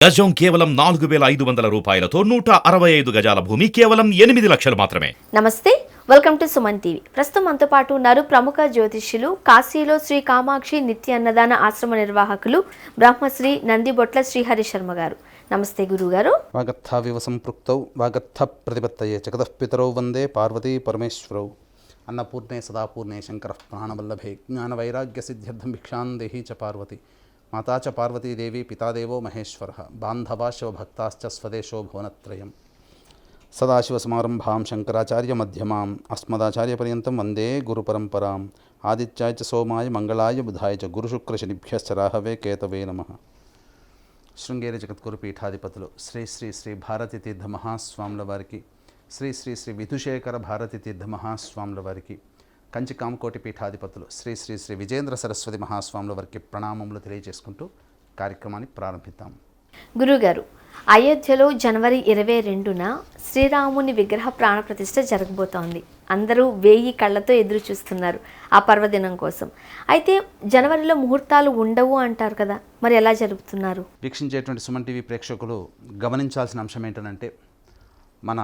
గజం కేవలం 4,500 రూపాయలతో 165 గజాల భూమి కేవలం 8 లక్షలు మాత్రమే. నమస్తే, వెల్కమ్ టు సుమన్ టీవీ. ప్రస్తుతం మనతో పాటు ఉన్నారు ప్రముఖ జ్యోతిష్యులు, కాశీలో శ్రీ కామాక్షి నిత్య అన్నదాన ఆశ్రమ నిర్వాహకులు బ్రహ్మశ్రీ నందిబొట్ల శ్రీహరి శర్మ గారు. నమస్తే గురుగారు. వాగర్థావివ సంపృక్తౌ వాగర్థ ప్రతిపత్తయే జగదఃపితరౌ వందే పార్వతీ పరమేశ్వరౌ. అన్నపూర్ణే సదాపూర్ణే శంకర ప్రాణవల్లభే జ్ఞాన వైరాగ్య సిద్ధ్యర్థం భిక్షాం దేహీ చ పార్వతి. మాతా చ పార్వతీదేవి పితాదేవో మహేశ్వర బాంధవా శివభక్తాశ్చ స్వదేశో భువనత్రయం. సదాశివసమారంభాం శంకరాచార్య మధ్యమాం అస్మదాచార్యపర్యంతం వందే గురుపరంపరాం. ఆదిత్యాయ చ సోమాయ మంగళాయ బుధాయ చ గురుశుక్రశనిభ్యశ్చ రాహవే కేతవే నమః. శృంగేరి జగద్గురు పీఠాధిపతులు శ్రీ శ్రీ శ్రీ భారతీ తీర్థ మహాస్వాముల వారికి, శ్రీ శ్రీ శ్రీ విధుశేఖర భారతీ తీర్థ మహాస్వాముల వారికి, కంచి కామకోటి పీఠాధిపతులు శ్రీ శ్రీ శ్రీ విజేంద్ర సరస్వతి మహాస్వాముల వారికి ప్రణామములు తెలియజేసుకుంటూ కార్యక్రమాన్ని ప్రారంభిద్దాం. గురుగారు, అయోధ్యలో జనవరి 22న శ్రీరాముని విగ్రహ ప్రాణప్రతిష్ఠ జరగబోతోంది. అందరూ 1000 కళ్ళతో ఎదురు చూస్తున్నారు ఆ పర్వదినం కోసం. అయితే జనవరిలో ముహూర్తాలు ఉండవు అంటారు కదా, మరి ఎలా జరుపుతున్నారు? వీక్షించేటువంటి సుమన్ టీవీ ప్రేక్షకులు గమనించాల్సిన అంశం ఏంటంటే, మన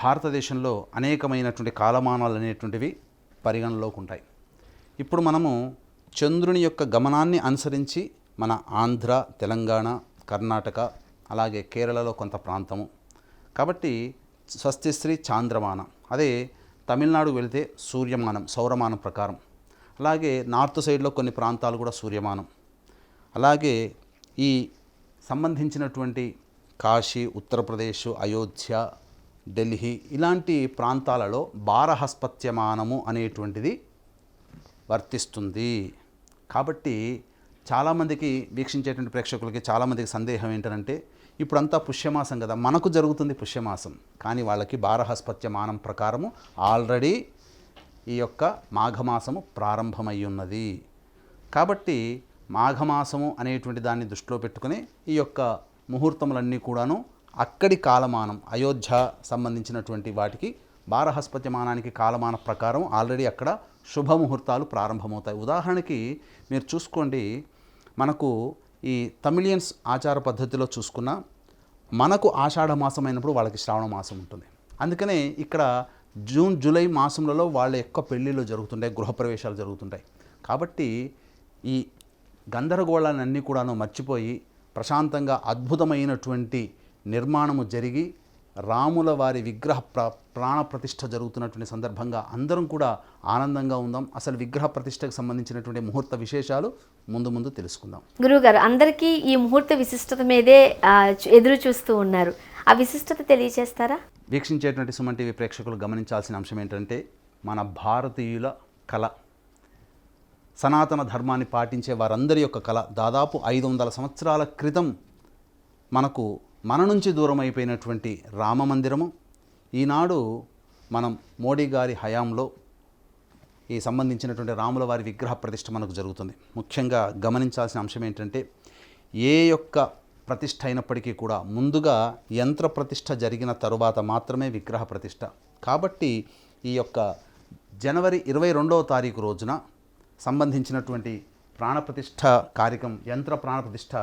భారతదేశంలో అనేకమైనటువంటి కాలమానాలు అనేటువంటివి పరిగణలోకి ఉంటాయి. ఇప్పుడు మనము చంద్రుని యొక్క గమనాన్ని అనుసరించి మన ఆంధ్ర, తెలంగాణ, కర్ణాటక, అలాగే కేరళలో కొంత ప్రాంతము, కాబట్టి స్వస్తిశ్రీ చాంద్రమానం, అదే తమిళనాడు వెళితే సూర్యమానం, సౌరమానం ప్రకారం, అలాగే నార్త్ సైడ్లో కొన్ని ప్రాంతాలు కూడా సూర్యమానం, అలాగే ఈ సంబంధించినటువంటి కాశీ, ఉత్తరప్రదేశ్, అయోధ్య, ఢిల్లీ ఇలాంటి ప్రాంతాలలో బారహస్పత్యమానము అనేటువంటిది వర్తిస్తుంది. కాబట్టి చాలామందికి, వీక్షించేటువంటి ప్రేక్షకులకి చాలామందికి సందేహం ఏంటంటే, ఇప్పుడంతా పుష్యమాసం కదా, మనకు జరుగుతుంది పుష్యమాసం, కానీ వాళ్ళకి బారహస్పత్యమానం ప్రకారము ఆల్రెడీ ఈ యొక్క మాఘమాసము ప్రారంభమై ఉన్నది. కాబట్టి మాఘమాసము అనేటువంటి దాన్ని దృష్టిలో పెట్టుకుని ఈ యొక్క ముహూర్తములన్నీ కూడాను అక్కడి కాలమానం, అయోధ్య సంబంధించినటువంటి వాటికి బారహస్పత్యమానానికి కాలమాన ప్రకారం ఆల్రెడీ అక్కడ శుభముహూర్తాలు ప్రారంభమవుతాయి. ఉదాహరణకి మీరు చూసుకోండి, మనకు ఈ తమిళియన్స్ ఆచార పద్ధతిలో చూసుకున్న, మనకు ఆషాఢ మాసం అయినప్పుడు వాళ్ళకి శ్రావణ మాసం ఉంటుంది. అందుకనే ఇక్కడ జూన్, జూలై మాసంలో వాళ్ళ యొక్క పెళ్ళిళ్ళు జరుగుతుంటాయి, గృహప్రవేశాలు జరుగుతుంటాయి. కాబట్టి ఈ గందరగోళాలన్నీ కూడాను మర్చిపోయి ప్రశాంతంగా అద్భుతమైనటువంటి నిర్మాణము జరిగి రాముల వారి విగ్రహ ప్రాణప్రతిష్ఠ జరుగుతున్నటువంటి సందర్భంగా అందరం కూడా ఆనందంగా ఉందాం. అసలు విగ్రహ ప్రతిష్టకు సంబంధించినటువంటి ముహూర్త విశేషాలు ముందు ముందు తెలుసుకుందాం. గురుగారు, అందరికీ ఈ ముహూర్త విశిష్టత మీదే ఎదురు చూస్తూ ఉన్నారు. ఆ విశిష్టత తెలియజేస్తారా? వీక్షించేటువంటి సుమన్ టీవీ ప్రేక్షకులు గమనించాల్సిన అంశం ఏంటంటే, మన భారతీయుల కళ, సనాతన ధర్మాన్ని పాటించే వారందరి యొక్క కళ, దాదాపు 500 సంవత్సరాల క్రితం మన నుంచి దూరం అయిపోయినటువంటి రామమందిరము ఈనాడు మనం మోడీ గారి హయాంలో ఈ సంబంధించినటువంటి రాముల వారి విగ్రహ ప్రతిష్ఠ మనకు జరుగుతుంది. ముఖ్యంగా గమనించాల్సిన అంశం ఏంటంటే, ఏ యొక్క ప్రతిష్ఠ అయినప్పటికీ కూడా ముందుగా యంత్ర ప్రతిష్ఠ జరిగిన తరువాత మాత్రమే విగ్రహ ప్రతిష్ఠ. కాబట్టి ఈ యొక్క జనవరి 22వ తారీఖు రోజున సంబంధించినటువంటి ప్రాణప్రతిష్ఠ కార్యక్రమం, యంత్ర ప్రాణప్రతిష్ఠ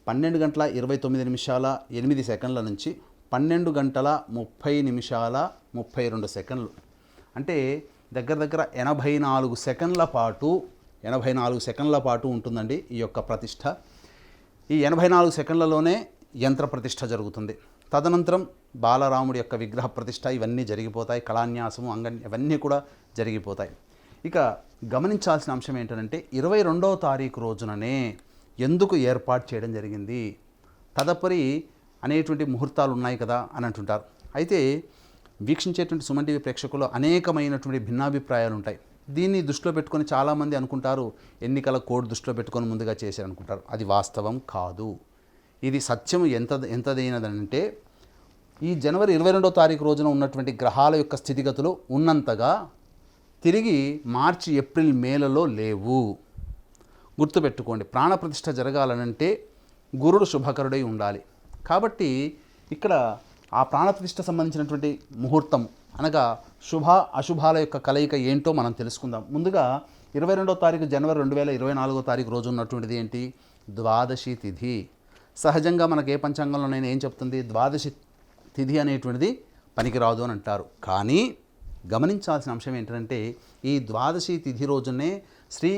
12:29:08 నుంచి 12:30:32 అంటే దగ్గర దగ్గర 84 సెకండ్ల పాటు ఉంటుందండి ఈ యొక్క ప్రతిష్ఠ. ఈ 84 సెకండ్లలోనే యంత్ర ప్రతిష్ఠ జరుగుతుంది. తదనంతరం బాలరాముడి యొక్క విగ్రహ ప్రతిష్ఠ ఇవన్నీ జరిగిపోతాయి, కళాన్యాసము, ఇవన్నీ కూడా జరిగిపోతాయి. ఇక గమనించాల్సిన అంశం ఏంటంటే, 22వ తారీఖు రోజుననే ఎందుకు ఏర్పాటు చేయడం జరిగింది, తదుపరి అనేటువంటి ముహూర్తాలు ఉన్నాయి కదా అని అంటుంటారు. అయితే వీక్షించేటువంటి సుమన్ టీవీ ప్రేక్షకులు అనేకమైనటువంటి భిన్నాభిప్రాయాలు ఉంటాయి. దీన్ని దృష్టిలో పెట్టుకొని చాలామంది అనుకుంటారు, ఎన్నికల కోడ్ దృష్టిలో పెట్టుకొని ముందుగా చేశారు అనుకుంటారు. అది వాస్తవం కాదు. ఇది సత్యం ఎంతదైనదంటే, ఈ జనవరి 22వ తారీఖు రోజున ఉన్నటువంటి గ్రహాల యొక్క స్థితిగతులు ఉన్నంతగా తిరిగి మార్చి, ఏప్రిల్, మేలలో లేవు. గుర్తుపెట్టుకోండి, ప్రాణప్రతిష్ఠ జరగాలనంటే గురుడు శుభకరుడై ఉండాలి. కాబట్టి ఇక్కడ ఆ ప్రాణప్రతిష్ఠ సంబంధించినటువంటి ముహూర్తం అనగా శుభ అశుభాల యొక్క కలయిక ఏంటో మనం తెలుసుకుందాం. ముందుగా 22వ తారీఖు జనవరి 2024 రోజు ఉన్నటువంటిది ఏంటి? ద్వాదశి తిథి. సహజంగా మనకు ఏ పంచాంగంలో నేను ఏం చెప్తుంది, ద్వాదశి తిథి అనేటువంటిది పనికిరాదు అని అంటారు. కానీ గమనించాల్సిన అంశం ఏంటంటే ఈ ద్వాదశి తిథి రోజునే శ్రీ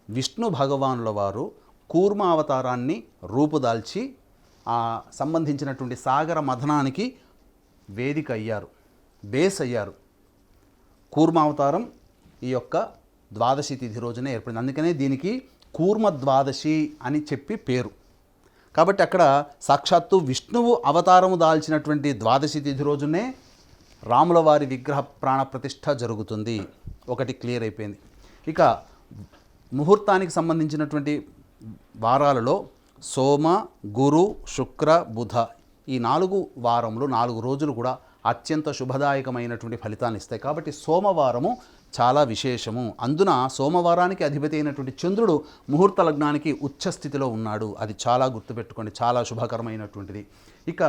విష్ణు భగవానుల వారు కూర్మ అవతారాన్ని రూపుదాల్చి ఆ సంబంధించినటువంటి సాగర మథనానికి వేదిక అయ్యారు, బేస్ అయ్యారు. కూర్మ అవతారం ఈ యొక్క ద్వాదశి తిథి రోజునే ఏర్పడింది. అందుకనే దీనికి కూర్మ ద్వాదశి అని చెప్పి పేరు. కాబట్టి అక్కడ సాక్షాత్తు విష్ణువు అవతారము దాల్చినటువంటి ద్వాదశి తిథి రోజునే రాముల వారి విగ్రహ ప్రాణ ప్రతిష్ఠ జరుగుతుంది. ఒకటి క్లియర్ అయిపోయింది. ఇక ముహూర్తానికి సంబంధించినటువంటి వారాలలో సోమ, గురు, శుక్ర, బుధ ఈ 4 వారములు 4 రోజులు కూడా అత్యంత శుభదాయకమైనటువంటి ఫలితాన్ని ఇస్తాయి. కాబట్టి సోమవారము చాలా విశేషము. అందున సోమవారానికి అధిపతి అయినటువంటి చంద్రుడు ముహూర్త లగ్నానికి ఉచ్చస్థితిలో ఉన్నాడు. అది చాలా గుర్తుపెట్టుకోండి, చాలా శుభకరమైనటువంటిది. ఇక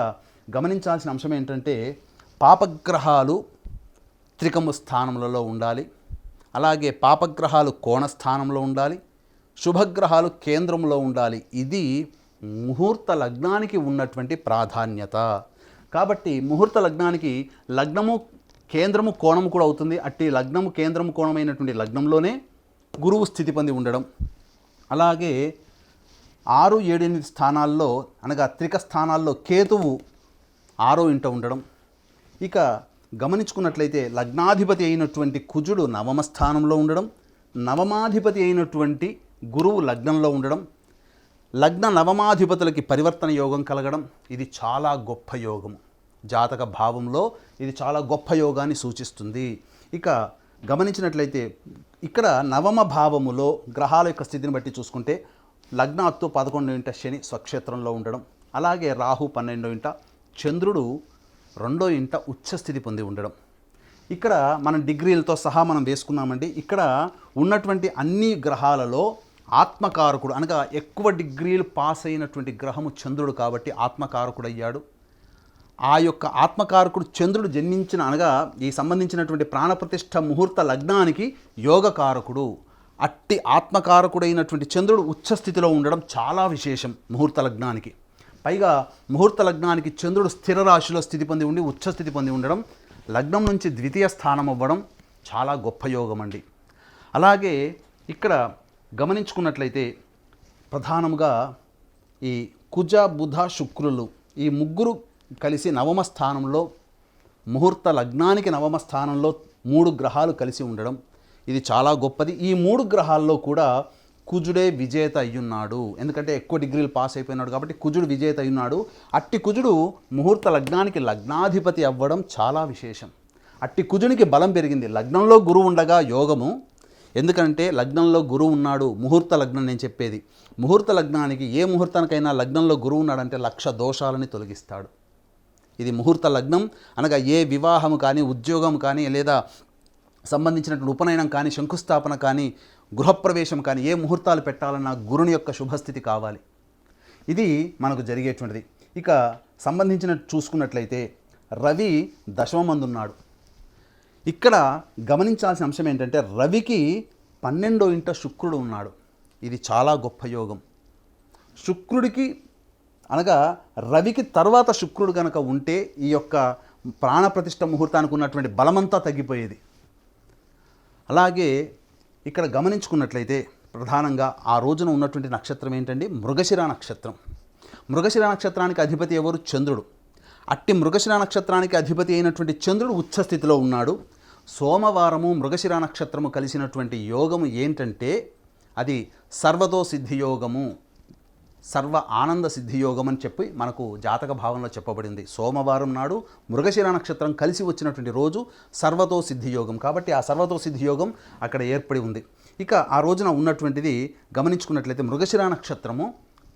గమనించాల్సిన అంశం ఏంటంటే పాపగ్రహాలు త్రికము స్థానములలో ఉండాలి, అలాగే పాపగ్రహాలు కోణ స్థానంలో ఉండాలి, శుభగ్రహాలు కేంద్రంలో ఉండాలి. ఇది ముహూర్త లగ్నానికి ఉన్నటువంటి ప్రాధాన్యత. కాబట్టి ముహూర్త లగ్నానికి లగ్నము కేంద్రము కోణము కూడా అవుతుంది. అట్టి లగ్నము కేంద్రము కోణమైనటువంటి లగ్నంలోనే గురువు స్థితి పొంది ఉండడం, అలాగే 6, 7, 8 స్థానాల్లో అనగా త్రిక స్థానాల్లో కేతువు 6వ ఇంట ఉండడం. ఇక గమనించుకున్నట్లయితే లగ్నాధిపతి అయినటువంటి కుజుడు 9వ స్థానంలో ఉండడం, నవమాధిపతి అయినటువంటి గురువు లగ్నంలో ఉండడం, లగ్న నవమాధిపతులకి పరివర్తన యోగం కలగడం. ఇది చాలా గొప్ప యోగము. జాతక భావంలో ఇది చాలా గొప్ప యోగాన్ని సూచిస్తుంది. ఇక గమనించినట్లయితే ఇక్కడ నవమ భావములో గ్రహాల యొక్క స్థితిని బట్టి చూసుకుంటే లగ్నాత్తు 11వ ఇంట శని స్వక్షేత్రంలో ఉండడం, అలాగే రాహు 12వ ఇంట, చంద్రుడు 2వ ఇంట ఉచ్చస్థితి పొంది ఉండడం. ఇక్కడ మనం డిగ్రీలతో సహా మనం వేసుకున్నామండి. ఇక్కడ ఉన్నటువంటి అన్ని గ్రహాలలో ఆత్మకారకుడు అనగా ఎక్కువ డిగ్రీలు పాస్ అయినటువంటి గ్రహము చంద్రుడు కాబట్టి ఆత్మకారకుడు అయ్యాడు. ఆ యొక్క ఆత్మకారకుడు చంద్రుడు జన్మించిన అనగా ఈ సంబంధించినటువంటి ప్రాణప్రతిష్ఠ ముహూర్త లగ్నానికి యోగకారకుడు. అట్టి ఆత్మకారకుడైనటువంటి చంద్రుడు ఉచ్చస్థితిలో ఉండడం చాలా విశేషం ముహూర్త లగ్నానికి. పైగా ముహూర్త లగ్నానికి చంద్రుడు స్థిర రాశిలో స్థితి పొంది ఉండి ఉచ్చస్థితి పొంది ఉండడం, లగ్నం నుంచి ద్వితీయ స్థానం అవ్వడం చాలా గొప్ప యోగం అండి. అలాగే ఇక్కడ గమనించుకున్నట్లయితే ప్రధానముగా ఈ కుజ, బుధ, శుక్రులు ఈ ముగ్గురు కలిసి 9వ స్థానంలో ముహూర్త లగ్నానికి 9వ స్థానంలో 3 గ్రహాలు కలిసి ఉండడం ఇది చాలా గొప్పది. ఈ 3 గ్రహాల్లో కూడా కుజుడే విజేత అయ్యున్నాడు. ఎందుకంటే ఎక్కువ డిగ్రీలు పాస్ అయిపోయినాడు కాబట్టి కుజుడు విజేత అయ్యున్నాడు. అట్టి కుజుడు ముహూర్త లగ్నానికి లగ్నాధిపతి అవ్వడం చాలా విశేషం. అట్టి కుజునికి బలం పెరిగింది. లగ్నంలో గురువు ఉండగా యోగము. ఎందుకంటే లగ్నంలో గురువు ఉన్నాడు. ముహూర్త లగ్నం నేను చెప్పేది. ముహూర్త లగ్నానికి ఏ ముహూర్తానికైనా లగ్నంలో గురువు ఉన్నాడంటే 1,00,000 దోషాలని తొలగిస్తాడు. ఇది ముహూర్త లగ్నం అనగా ఏ వివాహము కానీ, ఉద్యోగం కానీ, లేదా సంబంధించినటువంటి ఉపనయనం కానీ, శంకుస్థాపన కానీ, గృహప్రవేశం కానీ ఏ ముహూర్తాలు పెట్టాలన్నా గురుని యొక్క శుభస్థితి కావాలి. ఇది మనకు జరిగేటువంటిది. ఇక సంబంధించినట్టు చూసుకున్నట్లయితే రవి దశమమందున్నాడు. ఇక్కడ గమనించాల్సిన అంశం ఏంటంటే రవికి 12వ ఇంట శుక్రుడు ఉన్నాడు. ఇది చాలా గొప్ప యోగం. శుక్రుడికి అనగా రవికి తర్వాత శుక్రుడు కనుక ఉంటే ఈ యొక్క ప్రాణప్రతిష్ఠ ముహూర్తానికి ఉన్నటువంటి బలమంతా తగ్గిపోయేది. అలాగే ఇక్కడ గమనించుకున్నట్లయితే ప్రధానంగా ఆ రోజున ఉన్నటువంటి నక్షత్రం ఏంటండి, మృగశిర నక్షత్రం. మృగశిర నక్షత్రానికి అధిపతి ఎవరు? చంద్రుడు. అట్టి మృగశిర నక్షత్రానికి అధిపతి అయినటువంటి చంద్రుడు ఉచ్చస్థితిలో ఉన్నాడు. సోమవారము మృగశిర నక్షత్రము కలిసినటువంటి యోగము ఏంటంటే అది సర్వతో సిద్ధియోగము, సర్వ ఆనంద సిద్ధియోగం అని చెప్పి మనకు జాతక భావంలో చెప్పబడింది. సోమవారం నాడు మృగశిర నక్షత్రం కలిసి వచ్చినటువంటి రోజు సర్వతో సిద్ధియోగం. కాబట్టి ఆ సర్వతో సిద్ధియోగం అక్కడ ఏర్పడి ఉంది. ఇక ఆ రోజున ఉన్నటువంటిది గమనించుకున్నట్లయితే మృగశిర నక్షత్రము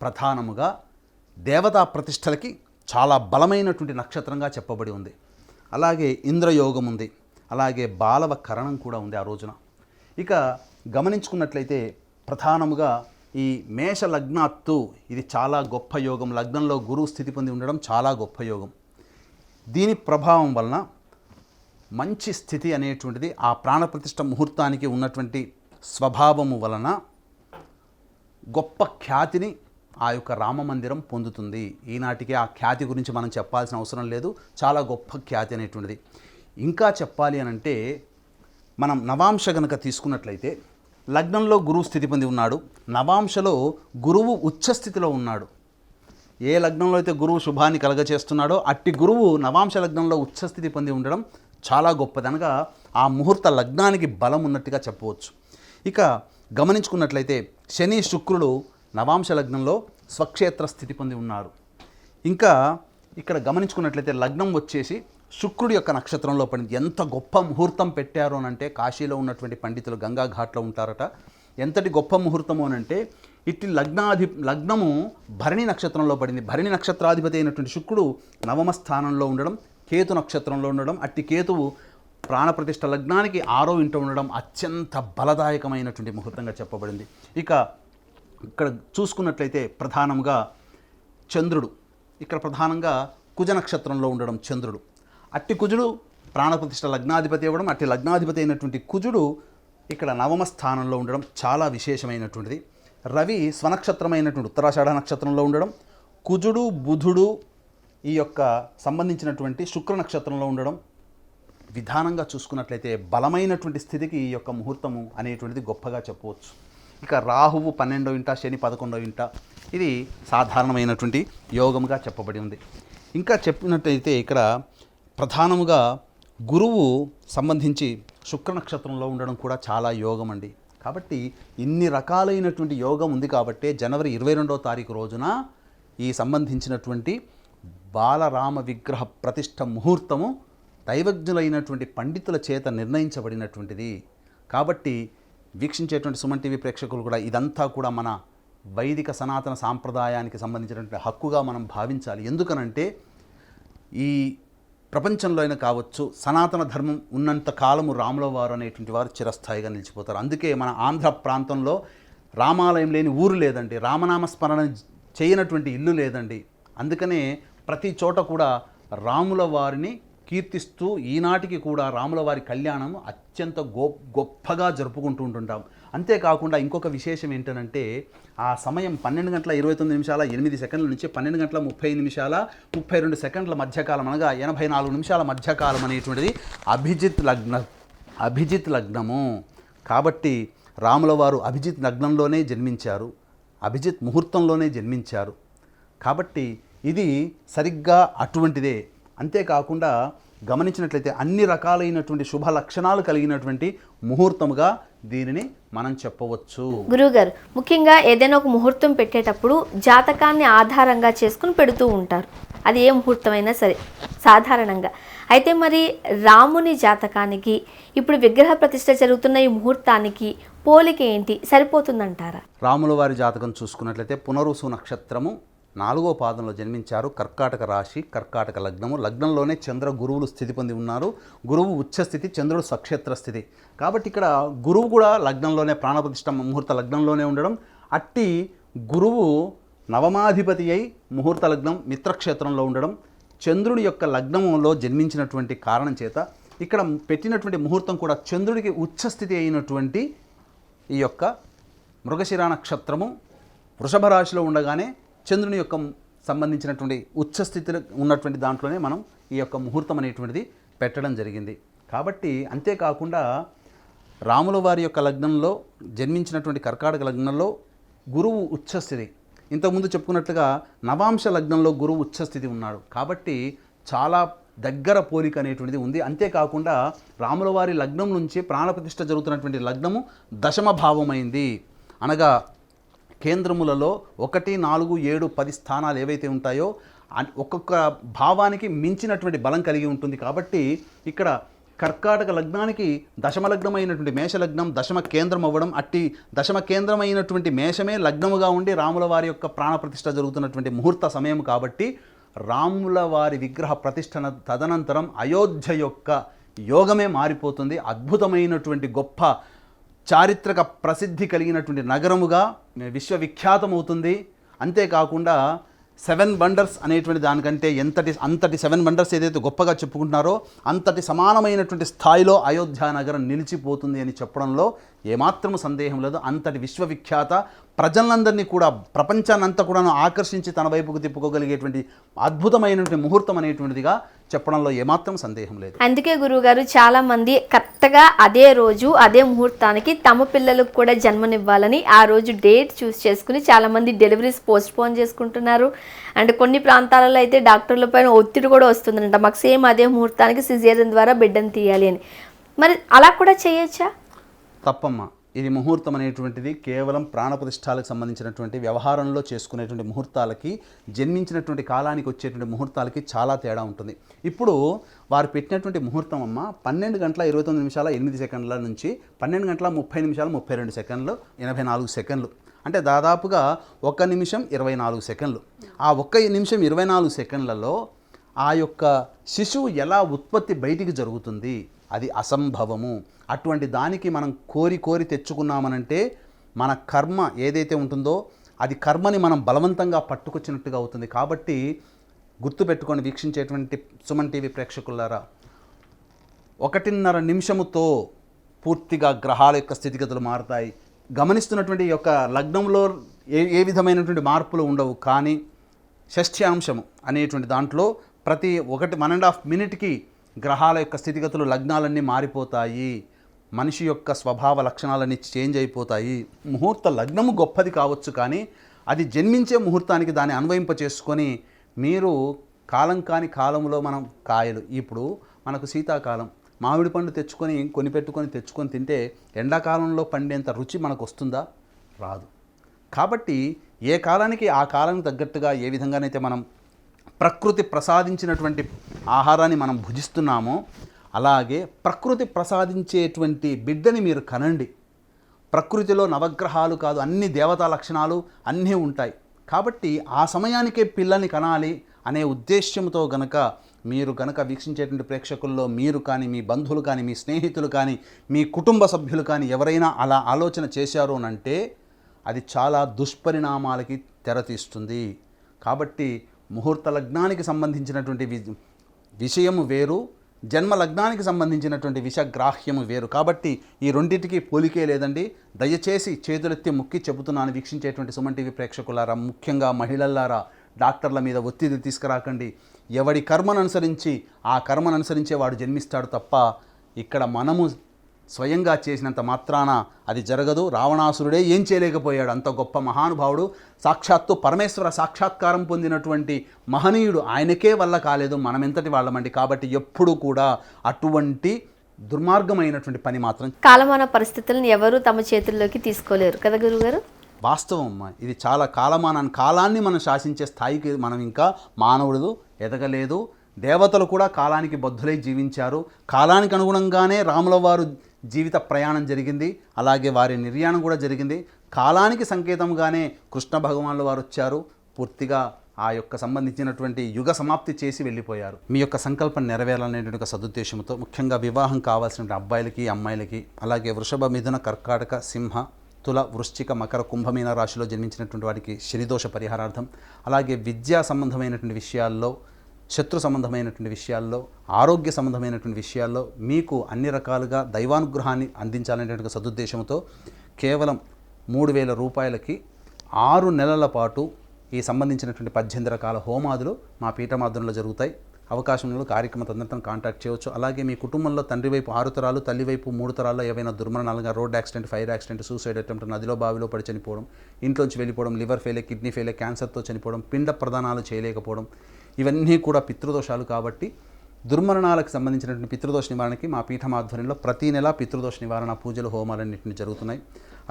ప్రధానముగా దేవతా ప్రతిష్టలకి చాలా బలమైనటువంటి నక్షత్రంగా చెప్పబడి ఉంది. అలాగే ఇంద్రయోగం ఉంది, అలాగే బాలవ కరణం కూడా ఉంది ఆ రోజున. ఇక గమనించుకున్నట్లయితే ప్రధానముగా ఈ మేష లగ్నాత్తు ఇది చాలా గొప్ప యోగం. లగ్నంలో గురువు స్థితి పొంది ఉండడం చాలా గొప్ప యోగం. దీని ప్రభావం వలన మంచి స్థితి అనేటువంటిది ఆ ప్రాణప్రతిష్ఠ ముహూర్తానికి ఉన్నటువంటి స్వభావము వలన గొప్ప ఖ్యాతిని ఆ యొక్క రామ మందిరం పొందుతుంది. ఈనాటికి ఆ ఖ్యాతి గురించి మనం చెప్పాల్సిన అవసరం లేదు, చాలా గొప్ప ఖ్యాతి అనేటువంటిది. ఇంకా చెప్పాలి అని అంటే మనం నవాంశ గనక తీసుకున్నట్లయితే లగ్నంలో గురువు స్థితి పొంది ఉన్నాడు, నవాంశలో గురువు ఉచ్చస్థితిలో ఉన్నాడు. ఏ లగ్నంలో అయితే గురువు శుభాన్ని కలగచేస్తున్నాడో అట్టి గురువు నవాంశ లగ్నంలో ఉచ్చస్థితి పొంది ఉండడం చాలా గొప్పది, అనగా ఆ ముహూర్త లగ్నానికి బలం ఉన్నట్టుగా చెప్పవచ్చు. ఇక గమనించుకున్నట్లయితే శని శుక్రుడు నవాంశ లగ్నంలో స్వక్షేత్ర స్థితి పొంది ఉన్నారు. ఇంకా ఇక్కడ గమనించుకున్నట్లయితే లగ్నం వచ్చేసి శుక్రుడి యొక్క నక్షత్రంలో పడింది. ఎంత గొప్ప ముహూర్తం పెట్టారు అనంటే కాశీలో ఉన్నటువంటి పండితులు గంగా ఘాట్లో ఉంటారట. ఎంతటి గొప్ప ముహూర్తము అనంటే ఇట్టి లగ్నము భరణి నక్షత్రంలో పడింది. భరణి నక్షత్రాధిపతి అయినటువంటి శుక్రుడు నవమ స్థానంలో ఉండడం, కేతు నక్షత్రంలో ఉండడం, అట్టి కేతువు ప్రాణప్రతిష్ఠ లగ్నానికి 6వ ఇంట ఉండడం అత్యంత బలదాయకమైనటువంటి ముహూర్తంగా చెప్పబడింది. ఇక ఇక్కడ చూసుకున్నట్లయితే ప్రధానంగా చంద్రుడు, ఇక్కడ ప్రధానంగా కుజ నక్షత్రంలో ఉండడం చంద్రుడు, అట్టి కుజుడు ప్రాణప్రతిష్ఠ లగ్నాధిపతి అవ్వడం, అట్టి లగ్నాధిపతి అయినటువంటి కుజుడు ఇక్కడ నవమ స్థానంలో ఉండడం చాలా విశేషమైనటువంటిది. రవి స్వనక్షత్రమైనటువంటి ఉత్తరాషాఢ నక్షత్రంలో ఉండడం, కుజుడు బుధుడు ఈ యొక్క సంబంధించినటువంటి శుక్ర నక్షత్రంలో ఉండడం, విధానంగా చూసుకున్నట్లయితే బలమైనటువంటి స్థితికి ఈ యొక్క ముహూర్తము అనేటువంటిది గొప్పగా చెప్పవచ్చు. ఇక రాహువు 12వ ఇంట, శని 11వ ఇంట, ఇది సాధారణమైనటువంటి యోగముగా చెప్పబడి ఉంది. ఇంకా చెప్పినట్లయితే ఇక్కడ ప్రధానముగా గురువు సంబంధించి శుక్ర నక్షత్రంలో ఉండడం కూడా చాలా యోగం అండి. కాబట్టి ఇన్ని రకాలైనటువంటి యోగం ఉంది కాబట్టే జనవరి 22వ తారీఖు రోజున ఈ సంబంధించినటువంటి బాలరామ విగ్రహ ప్రతిష్ఠ ముహూర్తము దైవజ్ఞులైనటువంటి పండితుల చేత నిర్ణయించబడినటువంటిది. కాబట్టి వీక్షించేటువంటి సుమన్ టీవీ ప్రేక్షకులు కూడా ఇదంతా కూడా మన వైదిక సనాతన సాంప్రదాయానికి సంబంధించినటువంటి హక్కుగా మనం భావించాలి. ఎందుకనంటే ఈ ప్రపంచంలో అయినా కావచ్చు, సనాతన ధర్మం ఉన్నంత కాలము రాముల వారు అనేటువంటి వారు చిరస్థాయిగా నిలిచిపోతారు. అందుకే మన ఆంధ్ర ప్రాంతంలో రామాలయం లేని ఊరు లేదండి, రామనామస్మరణ చేయనటువంటి ఇల్లు లేదండి. అందుకనే ప్రతి చోట కూడా రాముల వారిని కీర్తిస్తూ ఈనాటికి కూడా రాముల వారి కళ్యాణం అత్యంత గొప్పగా జరుపుకుంటూ ఉంటుంటాం. అంతేకాకుండా ఇంకొక విశేషం ఏంటంటే ఆ సమయం 12:29:08 నుంచి 12:30:32 మధ్యకాలం, అనగా 84 నిమిషాల మధ్యకాలం అనేటువంటిది అభిజిత్ లగ్నము. కాబట్టి రాముల వారు అభిజిత్ లగ్నంలోనే జన్మించారు, అభిజిత్ ముహూర్తంలోనే జన్మించారు. కాబట్టి ఇది సరిగ్గా అటువంటిదే. అంతేకాకుండా గమనించినట్లయితే అన్ని రకాలైనటువంటి శుభ లక్షణాలు కలిగినటువంటి ముహూర్తముగా దీనిని మనం చెప్పవచ్చు. గురువుగారు, ముఖ్యంగా ఏదైనా ఒక ముహూర్తం పెట్టేటప్పుడు జాతకాన్ని ఆధారంగా చేసుకుని పెడుతూ ఉంటారు, అది ఏ ముహూర్తమైనా సరే సాధారణంగా. అయితే మరి రాముని జాతకానికి ఇప్పుడు విగ్రహ ప్రతిష్ఠ జరుగుతున్న ఈ ముహూర్తానికి పోలిక ఏంటి, సరిపోతుందంటారా? రాముల వారి జాతకం చూసుకున్నట్లయితే పునరుసు నక్షత్రము 4వ పాదంలో జన్మించారు, కర్కాటక రాశి, కర్కాటక లగ్నము, లగ్నంలోనే చంద్ర గురువులు స్థితి పొంది ఉన్నారు. గురువు ఉచ్చస్థితి, చంద్రుడు స్వక్షేత్ర స్థితి. కాబట్టి ఇక్కడ గురువు కూడా లగ్నంలోనే ప్రాణప్రతిష్ఠ ముహూర్త లగ్నంలోనే ఉండడం, అట్టి గురువు నవమాధిపతి అయి ముహూర్త లగ్నం మిత్రక్షేత్రంలో ఉండడం, చంద్రుడి యొక్క లగ్నంలో జన్మించినటువంటి కారణం చేత ఇక్కడ పెట్టినటువంటి ముహూర్తం కూడా చంద్రుడికి ఉచ్చస్థితి అయినటువంటి ఈ యొక్క మృగశిర నక్షత్రము వృషభ రాశిలో ఉండగానే చంద్రుని యొక్క సంబంధించినటువంటి ఉచ్చస్థితిలో ఉన్నటువంటి దాంట్లోనే మనం ఈ యొక్క ముహూర్తం అనేటువంటిది పెట్టడం జరిగింది. కాబట్టి అంతేకాకుండా రాముల వారి యొక్క లగ్నంలో జన్మించినటువంటి కర్కాటక లగ్నంలో గురువు ఉచ్చస్థితి, ఇంతకుముందు చెప్పుకున్నట్లుగా నవాంశ లగ్నంలో గురువు ఉచ్చస్థితి ఉన్నాడు. కాబట్టి చాలా దగ్గర పోలిక అనేటువంటిది ఉంది. అంతేకాకుండా రాముల వారి లగ్నం నుంచి ప్రాణప్రతిష్ఠ జరుగుతున్నటువంటి లగ్నము దశమ భావమైంది, అనగా కేంద్రములలో 1, 4, 7, 10 స్థానాలు ఏవైతే ఉంటాయో ఒక్కొక్క భావానికి మించినటువంటి బలం కలిగి ఉంటుంది. కాబట్టి ఇక్కడ కర్కాటక లగ్నానికి దశమ లగ్నమైనటువంటి మేషలగ్నం దశమ కేంద్రం అవ్వడం, అట్టి దశమ కేంద్రమైనటువంటి మేషమే లగ్నముగా ఉండి రాముల వారి యొక్క ప్రాణప్రతిష్ఠ జరుగుతున్నటువంటి ముహూర్త సమయం. కాబట్టి రాముల వారి విగ్రహ ప్రతిష్ఠన తదనంతరం అయోధ్య యొక్క యోగమే మారిపోతుంది. అద్భుతమైనటువంటి గొప్ప చారిత్రక ప్రసిద్ధి కలిగినటువంటి నగరముగా విశ్వవిఖ్యాతమవుతుంది. అంతేకాకుండా 7 వండర్స్ అనేటువంటి దానికంటే అంతటి 7 వండర్స్ ఏదైతే గొప్పగా చెప్పుకుంటున్నారో అంతటి సమానమైనటువంటి స్థాయిలో అయోధ్య నగరం నిలిచిపోతుంది అని చెప్పడంలో ఏమాత్రము సందేహం లేదు. అంతటి విశ్వవిఖ్యాత, ప్రజలందరినీ కూడా, ప్రపంచాన్నంతా కూడాను ఆకర్షించి తన వైపుకు తిప్పుకోగలిగేటువంటి అద్భుతమైనటువంటి ముహూర్తం అనేటువంటిదిగా చెప్పడంలో ఏమాత్రం సందేహం లేదు. అందుకే గురువుగారు చాలా మంది కరెక్ట్గా అదే రోజు అదే ముహూర్తానికి తమ పిల్లలకు కూడా జన్మనివ్వాలని ఆ రోజు డేట్ చూస్ చేసుకుని చాలా మంది డెలివరీస్ పోస్ట్ పోన్ చేసుకుంటున్నారు. అండ్ కొన్ని ప్రాంతాలలో అయితే డాక్టర్ల పైన ఒత్తిడి కూడా వస్తుందంట, మాకు సేమ్ అదే ముహూర్తానికి సిజేరియన్ ద్వారా బిడ్డను తీయాలి అని. మరి అలా కూడా చేయొచ్చా? తప్పమ్మా. ఇది ముహూర్తం అనేటువంటిది కేవలం ప్రాణప్రతిష్ఠాలకు సంబంధించినటువంటి వ్యవహారంలో చేసుకునేటువంటి ముహూర్తాలకి, జన్మించినటువంటి కాలానికి వచ్చేటువంటి ముహూర్తాలకి చాలా తేడా ఉంటుంది. ఇప్పుడు వారు పెట్టినటువంటి ముహూర్తం అమ్మ 12 గంటల 29 నిమిషాల 8 సెకండ్ల నుంచి 12 గంటల 30 నిమిషాలు 32 సెకండ్లు 84 సెకండ్లు, అంటే దాదాపుగా 1 నిమిషం 24 సెకండ్లు. ఆ 1 నిమిషం 24 సెకండ్లలో ఆ యొక్క శిశువు ఎలా ఉత్పత్తి బయటికి జరుగుతుంది, అది అసంభవము. అటువంటి దానికి మనం కోరి తెచ్చుకున్నామనంటే మన కర్మ ఏదైతే ఉంటుందో అది కర్మని మనం బలవంతంగా పట్టుకొచ్చినట్టుగా అవుతుంది. కాబట్టి గుర్తుపెట్టుకొని వీక్షించేటువంటి సుమన్ టీవీ ప్రేక్షకులారా, 1.5 నిమిషముతో పూర్తిగా గ్రహాల యొక్క స్థితిగతులు మారుతాయి. గమనిస్తున్నటువంటి యొక్క లగ్నంలో ఏ విధమైనటువంటి మార్పులు ఉండవు. కానీ షష్ఠ్యాంశము అనేటువంటి దాంట్లో ప్రతి 1.5 మినిట్కి గ్రహాల యొక్క స్థితిగతులు, లగ్నాలన్నీ మారిపోతాయి. మనిషి యొక్క స్వభావ లక్షణాలన్నీ చేంజ్ అయిపోతాయి. ముహూర్త లగ్నము గొప్పది కావచ్చు, కానీ అది జన్మించే ముహూర్తానికి దాన్ని అన్వయింప చేసుకొని మీరు కాలం కాని కాలంలో మనం కాయలు, ఇప్పుడు మనకు శీతాకాలం మామిడి పండు తెచ్చుకొని తెచ్చుకొని తింటే ఎండాకాలంలో పండేంత రుచి మనకు వస్తుందా? రాదు. కాబట్టి ఏ కాలానికి ఆ కాలానికి తగ్గట్టుగా ఏ విధంగానైతే మనం ప్రకృతి ప్రసాదించినటువంటి ఆహారాన్ని మనం భుజిస్తున్నామో అలాగే ప్రకృతి ప్రసాదించేటువంటి బిడ్డని మీరు కనండి. ప్రకృతిలో నవగ్రహాలు కాదు, అన్ని దేవతా లక్షణాలు అన్నీ ఉంటాయి. కాబట్టి ఆ సమయానికే పిల్లని కనాలి అనే ఉద్దేశ్యంతో మీరు వీక్షించేటువంటి ప్రేక్షకుల్లో మీరు కానీ, మీ బంధువులు కానీ, మీ స్నేహితులు కానీ, మీ కుటుంబ సభ్యులు కానీ ఎవరైనా అలా ఆలోచన చేశారు అంటే అది చాలా దుష్పరిణామాలకి తెరతీస్తుంది. కాబట్టి ముహూర్త లగ్నానికి సంబంధించినటువంటి విషయము వేరు, జన్మ లగ్నానికి సంబంధించినటువంటి విషగ్రాహ్యము వేరు. కాబట్టి ఈ రెండింటికి పోలికే లేదండి. దయచేసి చేతులెత్తి ముక్కి చెబుతున్నాను వీక్షించేటువంటి సుమన్ టీవీ ప్రేక్షకులారా, ముఖ్యంగా మహిళలారా, డాక్టర్ల మీద ఒత్తిడి తీసుకురాకండి. ఎవడి కర్మను అనుసరించి ఆ కర్మను అనుసరించే వాడు జన్మిస్తాడు తప్ప ఇక్కడ మనము స్వయంగా చేసినంత మాత్రాన అది జరగదు. రావణాసురుడే ఏం చేయలేకపోయాడు, అంత గొప్ప మహానుభావుడు, సాక్షాత్తు పరమేశ్వర సాక్షాత్కారం పొందినటువంటి మహనీయుడు, ఆయనకే వల్ల కాలేదు, మనం ఎంతటి వాళ్ళమండి. కాబట్టి ఎప్పుడు కూడా అటువంటి దుర్మార్గమైనటువంటి పని మాత్రం కాలమాన పరిస్థితులను ఎవరు తమ చేతుల్లోకి తీసుకోలేరు కదా గురుగారు? వాస్తవం అమ్మా. ఇది చాలా కాలాన్ని మనం శాసించే స్థాయికి మనం ఇంకా మానవుడు ఎదగలేదు. దేవతలు కూడా కాలానికి బద్ధులై జీవించారు. కాలానికి అనుగుణంగానే రాముల వారు జీవిత ప్రయాణం జరిగింది, అలాగే వారి నిర్యాణం కూడా జరిగింది. కాలానికి సంకేతంగానే కృష్ణ భగవానుల వారు వచ్చారు, పూర్తిగా ఆ యొక్క సంబంధించినటువంటి యుగ సమాప్తి చేసి వెళ్ళిపోయారు. మీ యొక్క సంకల్పం నెరవేరాలనేటువంటి సదుద్దేశంతో ముఖ్యంగా వివాహం కావాల్సిన అబ్బాయిలకి, అమ్మాయిలకి, అలాగే వృషభ, మిథున, కర్కాటక, సింహ, తుల, వృశ్చిక, మకర, కుంభమీన రాశిలో జన్మించినటువంటి వారికి శనిదోష పరిహారార్థం, అలాగే విద్యా సంబంధమైనటువంటి విషయాల్లో, శత్రు సంబంధమైనటువంటి విషయాల్లో, ఆరోగ్య సంబంధమైనటువంటి విషయాల్లో మీకు అన్ని రకాలుగా దైవానుగ్రహాన్ని అందించాలనేటువంటి సదుద్దేశంతో కేవలం 3,000 రూపాయలకి 6 నెలల పాటు ఈ సంబంధించినటువంటి 18 రకాల హోమాదులు మా పీఠమాధ్యంలో జరుగుతాయి. అవకాశంలో కార్యక్రమం తదనంతరం కాంటాక్ట్ చేయవచ్చు. అలాగే మీ కుటుంబంలో తండ్రి వైపు 6 తరాలు, తల్లి వైపు 3 తరాల్లో ఏవైనా దుర్మరణాలుగా road accident, fire accident, suicide attempt, నదిలో బావిలో పడి చనిపోవడం, ఇంట్లోంచి వెళ్ళిపోవడం, లివర్ ఫెయిలే, కిడ్నీ ఫెయిలే, క్యాన్సర్తో చనిపోవడం, పిండ ప్రదానాలు చేయలేకపోవడం, ఇవన్నీ కూడా పితృదోషాలు. కాబట్టి దుర్మరణాలకు సంబంధించినటువంటి పితృదోష నివారణకి మా పీఠం ఆధ్వర్యంలో ప్రతి నెల పితృదోష నివారణ పూజలు, హోమాలన్నింటినీ జరుగుతున్నాయి.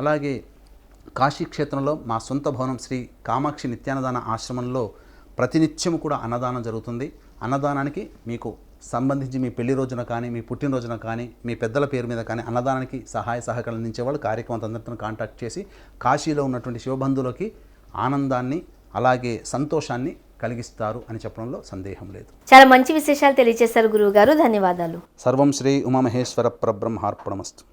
అలాగే కాశీక్షేత్రంలో మా సొంత భవనం శ్రీ కామాక్షి నిత్యాన్నదాన ఆశ్రమంలో ప్రతినిత్యం కూడా అన్నదానం జరుగుతుంది. అన్నదానానికి మీకు సంబంధించి మీ పెళ్లి రోజున కానీ, మీ పుట్టినరోజున కానీ, మీ పెద్దల పేరు మీద కానీ అన్నదానానికి సహాయ సహకారాలు అందించేవాళ్ళు కార్యక్రమం అందరితో కాంటాక్ట్ చేసి కాశీలో ఉన్నటువంటి శివబంధువులకి ఆనందాన్ని అలాగే సంతోషాన్ని కలిగిస్తారు అని చెప్పడంలో సందేహం లేదు. చాలా మంచి విశేషాలు తెలియజేశారు గురువు గారు, ధన్యవాదాలు. సర్వం శ్రీ ఉమామహేశ్వర పరబ్రహ్మార్పణమస్తు.